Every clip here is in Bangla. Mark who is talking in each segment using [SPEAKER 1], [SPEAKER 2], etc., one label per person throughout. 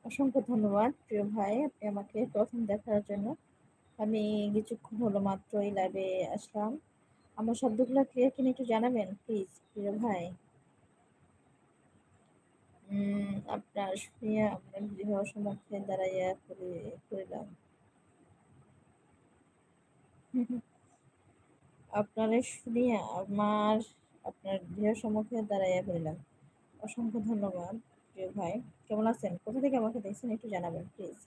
[SPEAKER 1] অসংখ্য ধন্যবাদ প্রিয় ভাই, আপনি আমাকে প্রথম দেখার জন্য। আমি কিছুক্ষণ হলো মাত্রই লাইভে আসলাম। আমার শব্দগুলো ক্লিয়ার কিনা একটু জানাবেন প্লিজ প্রিয় ভাই। আপনার শুনিয়া আপনার গৃহ সম্মুখে দাঁড়াইয়া করিলাম। আপনারে শুনিয়া আপনার গৃহ সম্মুখে দাঁড়াইয়া করিলাম। অসংখ্য ধন্যবাদ প্রিয় ভাই। কেমন আছেন? কোথা থেকে আমাকে দেখছেন একটু জানাবেন প্লিজ।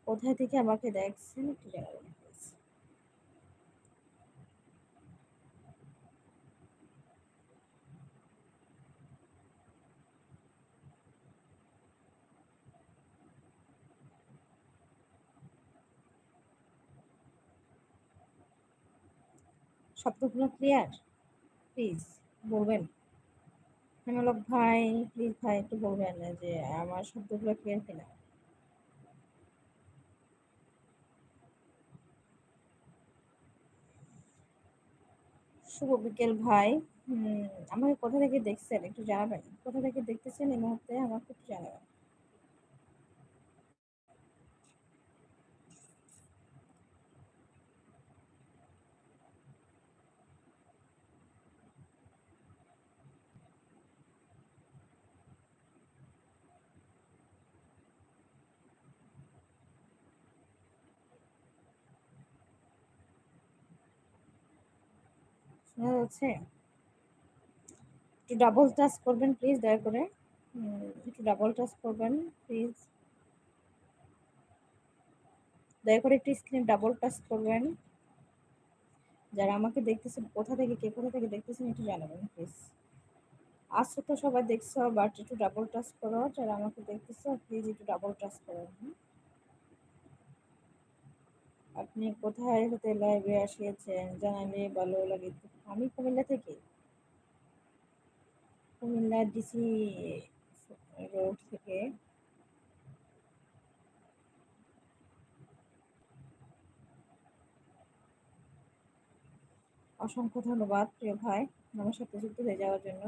[SPEAKER 1] কোথায় থেকে আমাকে দেখছেন একটু জানাবেন প্লিজ। শব্দগুলো ক্লিয়ার? প্লিজ বলবেন। হেমলক ভাই, প্লিজ ভাই একটু বলবেন যে আমার শব্দগুলো ক্লিয়ার কিনা। শুভ বিকেল ভাই। আমাকে কোথা থেকে দেখছেন একটু জানাবেন। কোথা থেকে দেখতেছেন এই মুহূর্তে আমাকে একটু জানাবেন। শোনা যাচ্ছে? একটু ডাবল টাচ করবেন প্লিজ দয়া করে। একটু ডাবল টাচ করবেন প্লিজ। দয়া করে একটু স্ক্রিনে ডাবল টাচ করবেন। যারা আমাকে দেখতেছেন কোথা থেকে দেখতেছেন একটু জানাবেন প্লিজ। আজকে তো সবাই দেখছো, বাট একটু ডাবল টাচ করো। যারা আমাকে দেখতেছো প্লিজ একটু ডাবল টাচ করো। আপনি কোথায় হতে লাইভে আসিয়েছেন জানালে ভালো লাগিত। আমি কুমিল্লা থেকে, কুমিল্লা ডিসি রোড থেকে। অসংখ্য ধন্যবাদ প্রিয় ভাই আমার সাথে যুক্ত হয়ে যাওয়ার জন্য।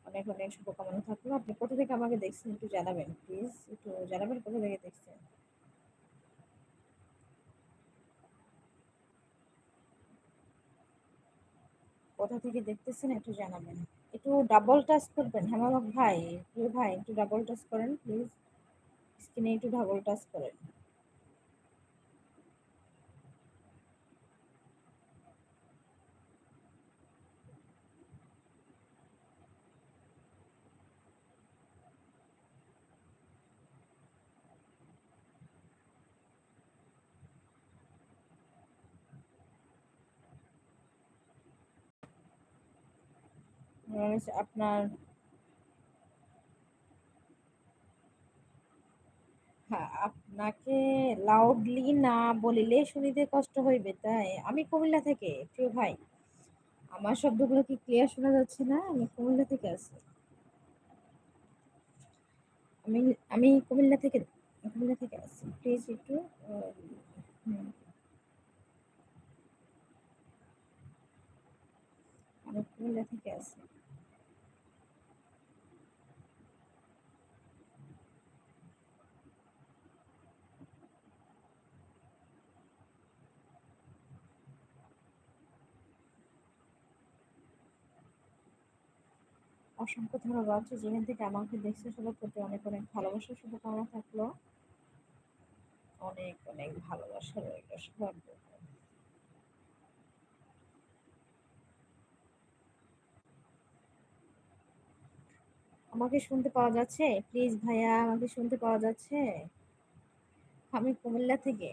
[SPEAKER 1] অনেক অনেক শুভকামনা থাকলো। আপনি কোথা থেকে আমাকে দেখছেন একটু জানাবেন প্লিজ। একটু জানাবেন কোথা থেকে দেখছেন। কোথা থেকে দেখতেছেন একটু জানাবেন। একটু ডাবল টাচ করবেন হেমামক ভাই। প্রিয় ভাই একটু ডাবল টাচ করেন প্লিজ। স্ক্রিনে একটু ডাবল টাচ করেন। আপনার, হ্যাঁ, আপনাকে লাউডলি না বলিলে শুনিতে কষ্ট হইবে, তাই আমি কুমিল্লা থেকে প্রিয় ভাই। আমার শব্দগুলো কি ক্লিয়ার শোনা যাচ্ছে না? আমি কুমিল্লা থেকে আছি। আমি আমি কুমিল্লা থেকে আছি প্লিজ একটু। আহ, হুম, আমি কুমিল্লা থেকে আছি। অসংখ্য ধন্যবাদ যে যেখান থেকে আমাকে দেখছে সবার প্রতি অনেক অনেক ভালোবাসা শুভকামনা থাকলো। অনেক অনেক ভালোবাসা রইল সবার প্রতি। আমাকে শুনতে পাওয়া যাচ্ছে প্লিজ ভাইয়া, আমাকে শুনতে পাওয়া যাচ্ছে? আমি কুমিল্লা থেকে।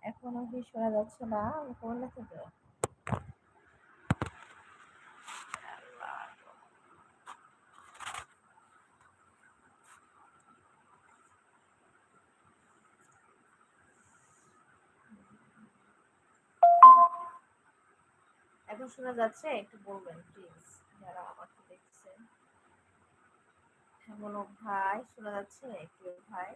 [SPEAKER 1] এখনো কি শোনা যাচ্ছে না? আমি কুমিল্লা থেকে। এখন শোনা যাচ্ছে? একটু বলবেন প্লিজ যারা আমাকে দেখছেন। হেমলক ভাই শোনা যাচ্ছে প্রিয় ভাই?